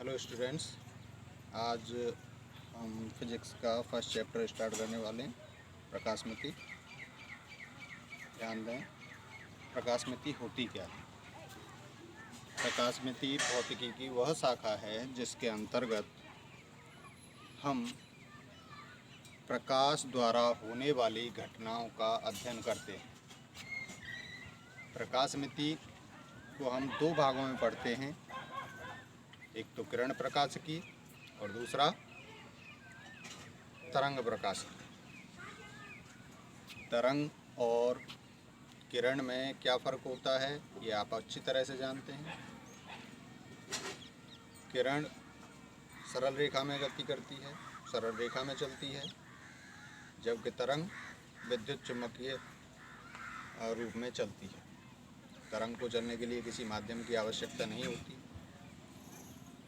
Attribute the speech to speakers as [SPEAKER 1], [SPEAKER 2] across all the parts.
[SPEAKER 1] Hello students, आज हम physics का फर्स्ट चैप्टर स्टार्ट करने वाले हैं। प्रकाशमिति। ध्यान दें, प्रकाशमिति होती क्या है। प्रकाशमिति भौतिकी की वह शाखा है जिसके अंतर्गत हम प्रकाश द्वारा होने वाली घटनाओं का अध्ययन करते हैं। प्रकाशमिति को हम दो भागों में पढ़ते हैं, एक तो किरण प्रकाशिकी और दूसरा तरंग प्रकाशिकी। तरंग और किरण में क्या फ़र्क होता है ये आप अच्छी तरह से जानते हैं। किरण सरल रेखा में गति करती है, सरल रेखा में चलती है, जबकि तरंग विद्युत चुम्बकीय रूप में चलती है। तरंग को चलने के लिए किसी माध्यम की आवश्यकता नहीं होती।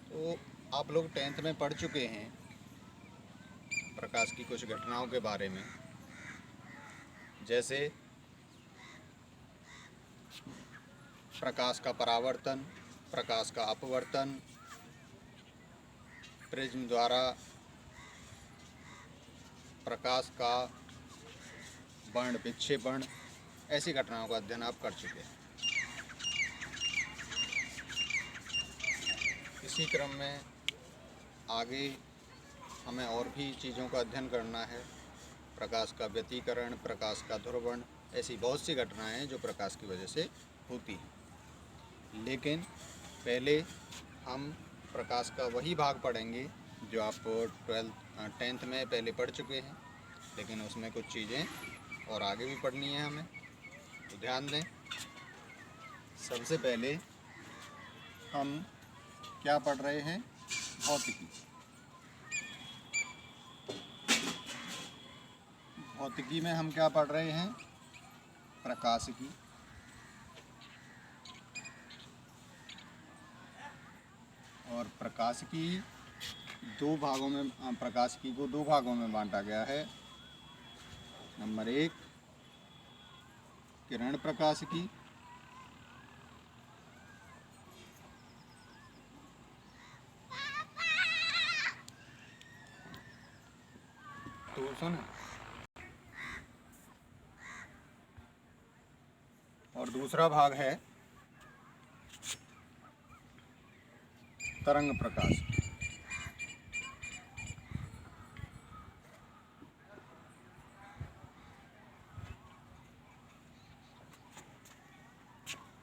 [SPEAKER 1] तो आप लोग 10th में पढ़ चुके हैं प्रकाश की कुछ घटनाओं के बारे में, जैसे प्रकाश का परावर्तन, प्रकाश का अपवर्तन, प्रिज्म द्वारा प्रकाश का वर्ण विक्षेपण, ऐसी घटनाओं का अध्ययन आप कर चुके हैं। इसी क्रम में आगे हमें और भी चीज़ों का अध्ययन करना है। प्रकाश का व्यतिकरण, प्रकाश का ध्रुवण, ऐसी बहुत सी घटनाएं हैं जो प्रकाश की वजह से होती हैं। लेकिन पहले हम प्रकाश का वही भाग पढ़ेंगे जो आप 10th में पहले पढ़ चुके हैं, लेकिन उसमें कुछ चीज़ें और आगे भी पढ़नी है हमें, तो ध्यान दें। सबसे पहले हम क्या पढ़ रहे हैं? भौतिकी। भौतिकी में हम क्या पढ़ रहे हैं? प्रकाशिकी। और प्रकाशिकी प्रकाशिकी को दो भागों में बांटा गया है। नंबर 1 किरण प्रकाशिकी, तो सुन, और दूसरा भाग है तरंग प्रकाश।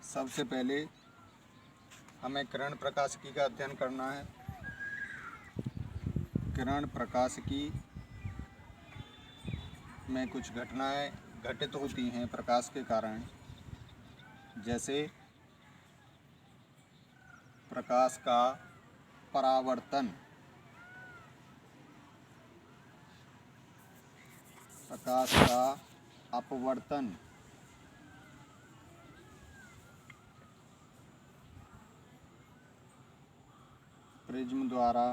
[SPEAKER 1] सबसे पहले हमें किरण प्रकाशिकी का अध्ययन करना है। किरण प्रकाशिकी में कुछ घटनाएं घटित होती हैं प्रकाश के कारण, जैसे प्रकाश का परावर्तन, प्रकाश का अपवर्तन, प्रिज्म द्वारा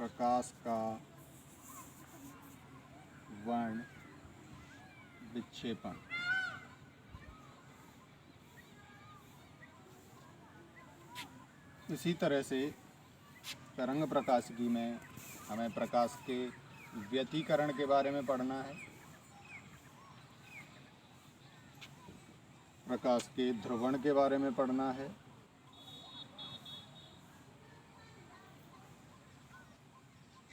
[SPEAKER 1] प्रकाश का वर्ण विक्षेपण। इसी तरह से तरंग प्रकाशिकी में हमें प्रकाश के व्यतिकरण के बारे में पढ़ना है, प्रकाश के ध्रुवण के बारे में पढ़ना है,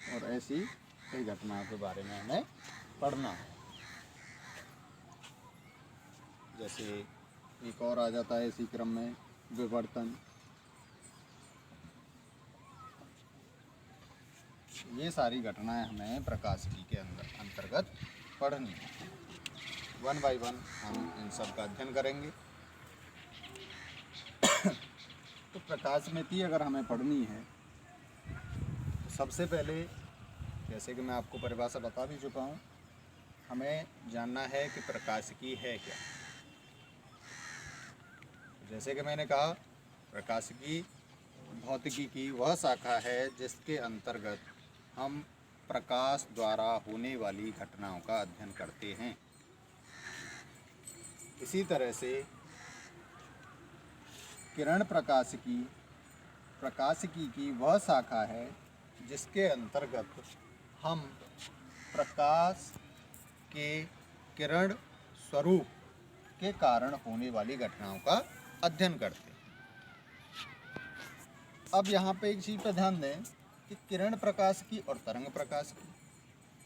[SPEAKER 1] और ऐसी कई घटनाओं के बारे में हमें पढ़ना है। जैसे एक और आ जाता है इसी क्रम में विवर्तन। ये सारी घटनाएं हमें प्रकाशिकी के अंतर्गत पढ़नी है। 1 बाय 1 हम इन सब का अध्ययन करेंगे। तो प्रकाशमिति अगर हमें पढ़नी है तो सबसे पहले, जैसे कि मैं आपको परिभाषा बता भी चुका हूँ, हमें जानना है कि प्रकाशिकी है क्या। जैसे कि मैंने कहा, प्रकाशिकी भौतिकी की वह शाखा है जिसके अंतर्गत हम प्रकाश द्वारा होने वाली घटनाओं का अध्ययन करते हैं। इसी तरह से किरण प्रकाशिकी की वह शाखा है जिसके अंतर्गत हम प्रकाश के किरण स्वरूप के कारण होने वाली घटनाओं का अध्ययन करते हैं। अब यहाँ पे एक चीज़ पर ध्यान दें कि किरण प्रकाशिकी और तरंग प्रकाशिकी,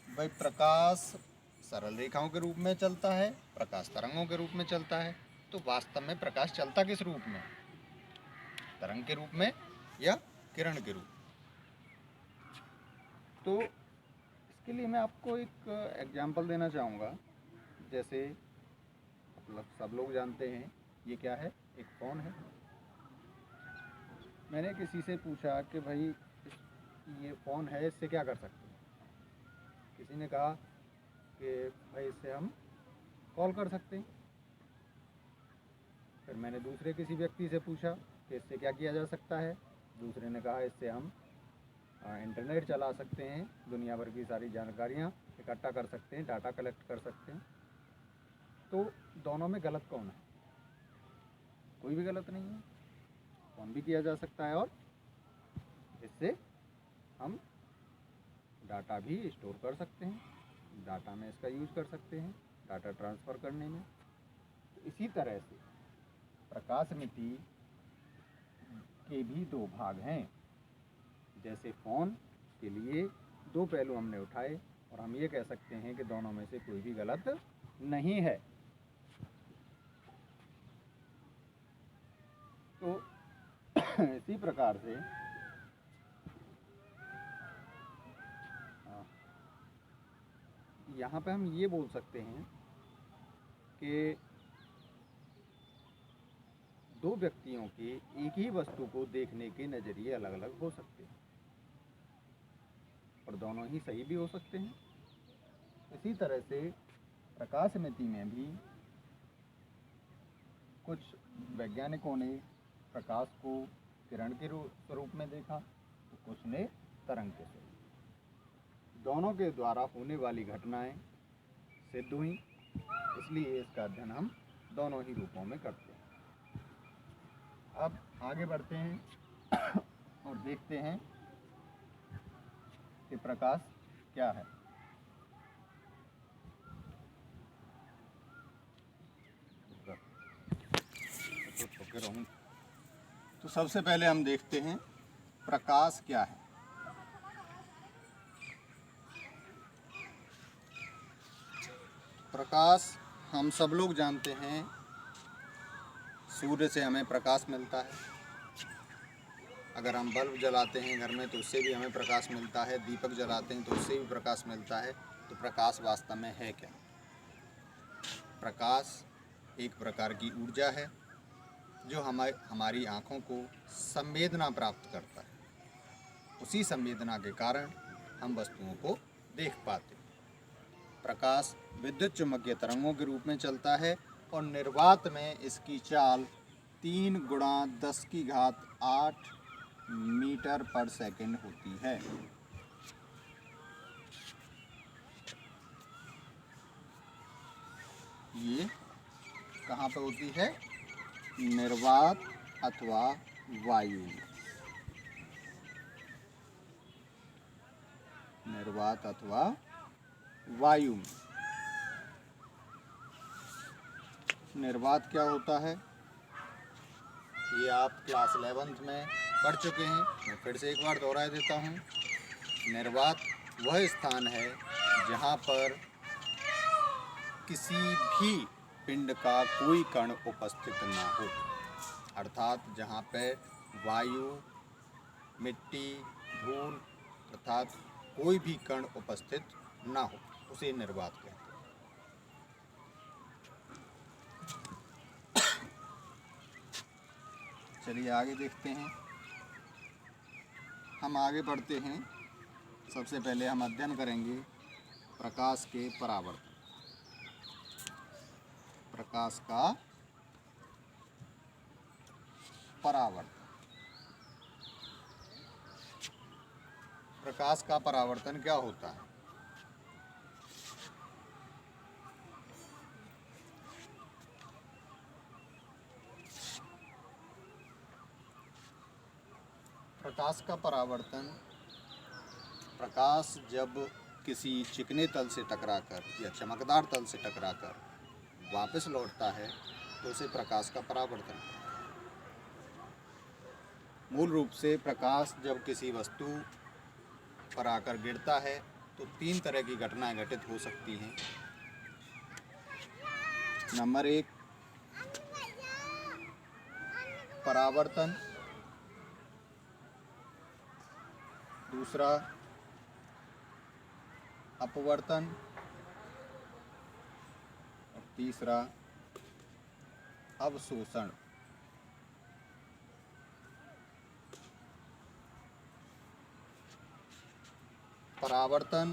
[SPEAKER 1] भाई प्रकाश सरल रेखाओं के रूप में चलता है, प्रकाश तरंगों के रूप में चलता है। तो वास्तव में प्रकाश चलता किस रूप में? तरंग के रूप में या किरण के रूप में? तो इसके लिए मैं आपको एक एग्जाम्पल देना चाहूँगा। जैसे मतलब सब लोग जानते हैं ये क्या है, एक फ़ोन है। मैंने किसी से पूछा कि भाई ये फ़ोन है, इससे क्या कर सकते हैं? किसी ने कहा कि भाई इससे हम कॉल कर सकते हैं। फिर मैंने दूसरे किसी व्यक्ति से पूछा कि इससे क्या किया जा सकता है। दूसरे ने कहा इससे हम इंटरनेट चला सकते हैं, दुनिया भर की सारी जानकारियाँ इकट्ठा कर सकते हैं, डाटा कलेक्ट कर सकते हैं। तो दोनों में गलत कौन है? कोई भी गलत नहीं है। फ़ोन भी किया जा सकता है और इससे हम डाटा भी स्टोर कर सकते हैं, डाटा में इसका यूज़ कर सकते हैं, डाटा ट्रांसफ़र करने में। तो इसी तरह से प्रकाशमिति के भी दो भाग हैं। जैसे फ़ोन के लिए दो पहलू हमने उठाए और हम ये कह सकते हैं कि दोनों में से कोई भी गलत नहीं है। तो इसी प्रकार से यहाँ पे हम ये बोल सकते हैं कि दो व्यक्तियों के एक ही वस्तु को देखने के नज़रिए अलग अलग हो सकते हैं और दोनों ही सही भी हो सकते हैं। इसी तरह से प्रकाशमिति में भी कुछ वैज्ञानिकों ने प्रकाश को किरण के स्वरूप में देखा, तो कुछ ने तरंग के स्वरूप। दोनों के द्वारा होने वाली घटनाएं सिद्ध हुई, इसलिए इसका अध्ययन हम दोनों ही रूपों में करते हैं। अब आगे बढ़ते हैं और देखते हैं कि प्रकाश क्या है। तो सबसे पहले हम देखते हैं प्रकाश क्या है। प्रकाश हम सब लोग जानते हैं, सूर्य से हमें प्रकाश मिलता है। अगर हम बल्ब जलाते हैं घर में तो उससे भी हमें प्रकाश मिलता है, दीपक जलाते हैं तो उससे भी प्रकाश मिलता है। तो प्रकाश वास्तव में है क्या? प्रकाश एक प्रकार की ऊर्जा है जो हमारी आँखों को संवेदना प्राप्त करता है। उसी संवेदना के कारण हम वस्तुओं को देख पाते हैं। प्रकाश विद्युत चुम्बकीय तरंगों के रूप में चलता है और निर्वात में इसकी चाल 3 × 10⁸ मीटर पर सेकंड होती है। ये कहाँ पर होती है? निर्वात अथवा वायु में। निर्वात अथवा वायु में। निर्वात क्या होता है ये आप क्लास 11th में पढ़ चुके हैं, मैं फिर से एक बार दोहरा देता हूँ। निर्वात वह स्थान है जहाँ पर किसी भी पिंड का कोई कण उपस्थित ना हो, अर्थात जहाँ पे वायु, मिट्टी, धूल अर्थात कोई भी कण उपस्थित ना हो, उसे निर्वात कहते हैं। चलिए आगे देखते हैं। हम आगे बढ़ते हैं। सबसे पहले हम अध्ययन करेंगे प्रकाश के परावर्तन। प्रकाश का परावर्तन। प्रकाश का परावर्तन क्या होता है? प्रकाश का परावर्तन, प्रकाश जब किसी चिकने तल से टकराकर या चमकदार तल से टकराकर वापस लौटता है तो उसे प्रकाश का परावर्तन कहते हैं। मूल रूप से प्रकाश जब किसी वस्तु पर आकर गिरता है तो 3 तरह की घटनाएं घटित हो सकती हैं। नंबर 1, परावर्तन। दूसरा, अपवर्तन। और तीसरा, अवशोषण। परावर्तन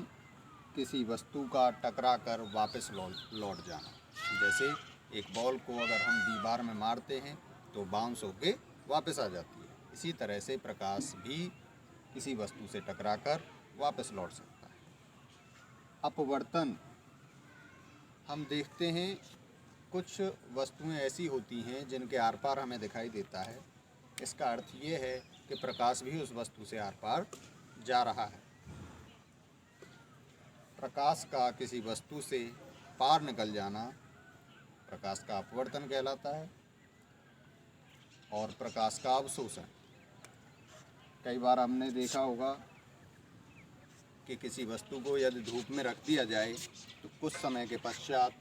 [SPEAKER 1] किसी वस्तु का टकराकर वापस लौट जाना। जैसे एक बॉल को अगर हम दीवार में मारते हैं तो बाउंस होके वापस आ जाती है। इसी तरह से प्रकाश भी किसी वस्तु से टकराकर वापस लौट सकता है। अपवर्तन, हम देखते हैं कुछ वस्तुएं ऐसी होती हैं जिनके आर पार हमें दिखाई देता है। इसका अर्थ ये है कि प्रकाश भी उस वस्तु से आर पार जा रहा है। प्रकाश का किसी वस्तु से पार निकल जाना प्रकाश का अपवर्तन कहलाता है। और प्रकाश का अवशोषण, कई बार हमने देखा होगा कि किसी वस्तु को यदि धूप में रख दिया जाए तो कुछ समय के पश्चात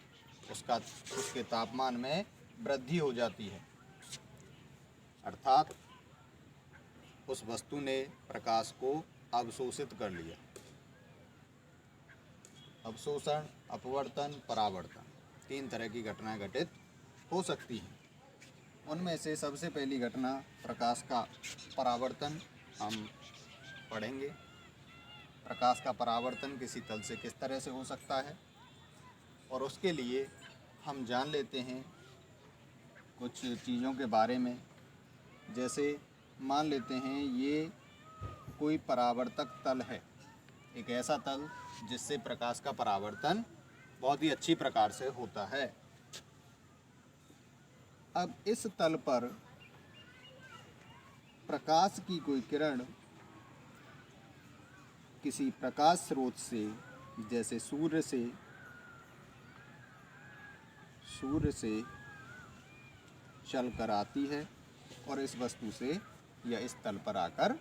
[SPEAKER 1] उसके तापमान में वृद्धि हो जाती है, अर्थात उस वस्तु ने प्रकाश को अवशोषित कर लिया। अवशोषण, अपवर्तन, परावर्तन, 3 तरह की घटनाएं घटित हो सकती हैं। उनमें से सबसे पहली घटना प्रकाश का परावर्तन हम पढ़ेंगे। प्रकाश का परावर्तन किसी तल से किस तरह से हो सकता है, और उसके लिए हम जान लेते हैं कुछ चीज़ों के बारे में। जैसे मान लेते हैं ये कोई परावर्तक तल है, एक ऐसा तल जिससे प्रकाश का परावर्तन बहुत ही अच्छी प्रकार से होता है। अब इस तल पर प्रकाश की कोई किरण किसी प्रकाश स्रोत से, जैसे सूर्य से चलकर आती है और इस वस्तु से या इस तल पर आकर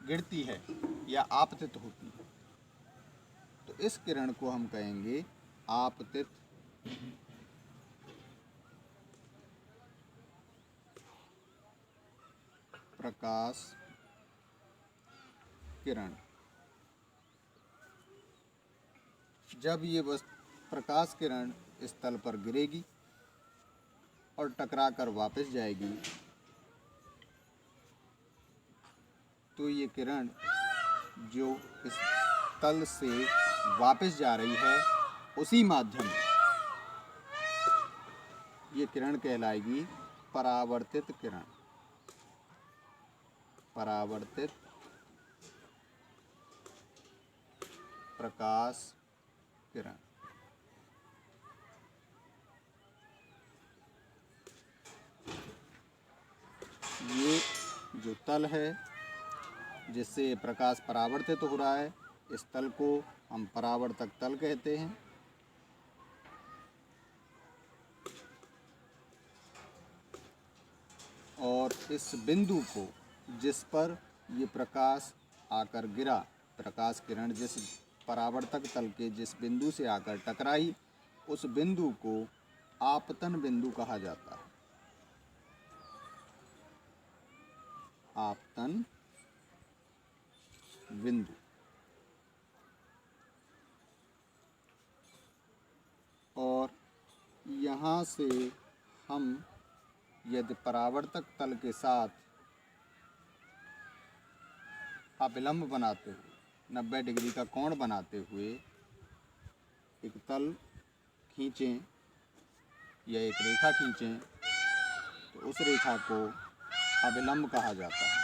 [SPEAKER 1] गिरती है या आपतित होती है, तो इस किरण को हम कहेंगे आपतित प्रकाश किरण। जब ये प्रकाश किरण इस तल पर गिरेगी और टकराकर वापस जाएगी तो ये किरण जो इस तल से वापस जा रही है उसी माध्यम ये किरण कहलाएगी परावर्तित किरण। परावर्तित प्रकाश किरण। ये जो तल है जिससे प्रकाश परावर्तित हो रहा है, इस तल को हम परावर्तक तल कहते हैं। और इस बिंदु को जिस पर ये प्रकाश आकर गिरा, प्रकाश किरण जिस परावर्तक तल के जिस बिंदु से आकर टकराई, उस बिंदु को आपतन बिंदु कहा जाता है। आपतन बिंदु। और यहाँ से हम यदि परावर्तक तल के साथ अभिलंब बनाते हुए 90 डिग्री का कोण बनाते हुए एक तल खींचें या एक रेखा खींचें तो उस रेखा को अभिलंब कहा जाता है।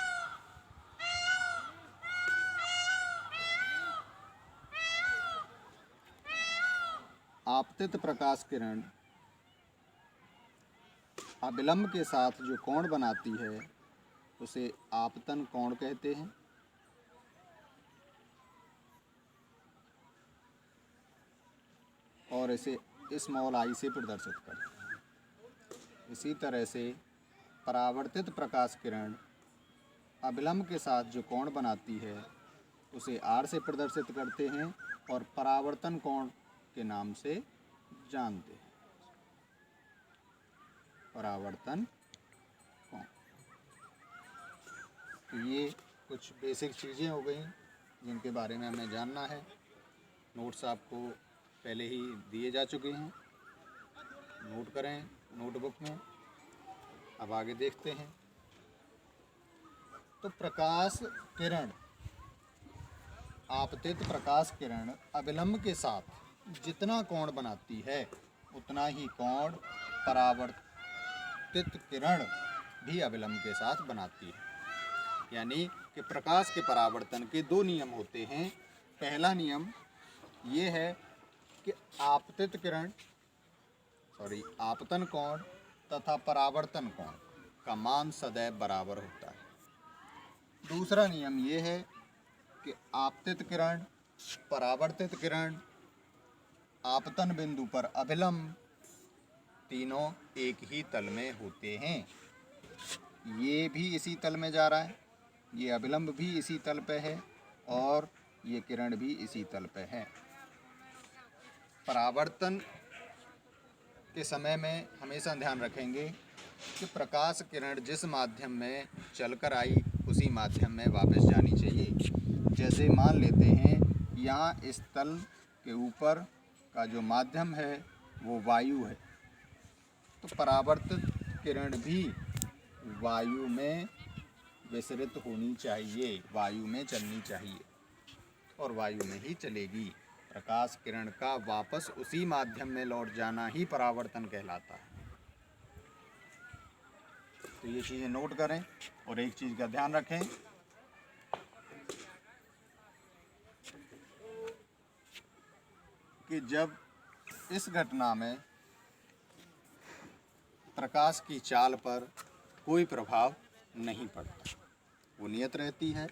[SPEAKER 1] आपतित प्रकाश किरण अविलंब के साथ जो कोण बनाती है उसे आपतन कोण कहते हैं। और इसे स्मॉल आई से प्रदर्शित करते हैं। इसी तरह से परावर्तित प्रकाश किरण अविलंब के साथ जो कोण बनाती है उसे आर से प्रदर्शित करते हैं और परावर्तन कोण के नाम से जानते हैं। परावर्तन कोण। तो ये कुछ बेसिक चीज़ें हो गई जिनके बारे में हमें जानना है। नोट्स आपको पहले ही दिए जा चुके हैं, नोट करें नोटबुक में। अब आगे देखते हैं। तो प्रकाश किरण, आपतित प्रकाश किरण अविलंब के साथ जितना कोण बनाती है उतना ही कोण परावर्तित किरण भी अविलंब के साथ बनाती है। यानी कि प्रकाश के परावर्तन के दो नियम होते हैं। पहला नियम ये है कि आपतन कोण तथा परावर्तन कोण का मान सदैव बराबर होता है। दूसरा नियम ये है कि आपतित किरण, परावर्तित किरण, आपतन बिंदु पर अभिलंब तीनों एक ही तल में होते हैं। ये भी इसी तल में जा रहा है, ये अभिलंब भी इसी तल पे है और ये किरण भी इसी तल पे है। परावर्तन के समय में हमेशा ध्यान रखेंगे कि प्रकाश किरण जिस माध्यम में चलकर आई उसी माध्यम में वापस जानी चाहिए। जैसे मान लेते हैं यहाँ इस तल के ऊपर का जो माध्यम है वो वायु है, तो परावर्तित किरण भी वायु में विसरित होनी चाहिए, वायु में चलनी चाहिए और वायु में ही चलेगी। प्रकाश किरण का वापस उसी माध्यम में लौट जाना ही परावर्तन कहलाता है। तो ये चीज़ें नोट करें और एक चीज़ का ध्यान रखें कि जब इस घटना में प्रकाश की चाल पर कोई प्रभाव नहीं पड़ता, वो नियत रहती है।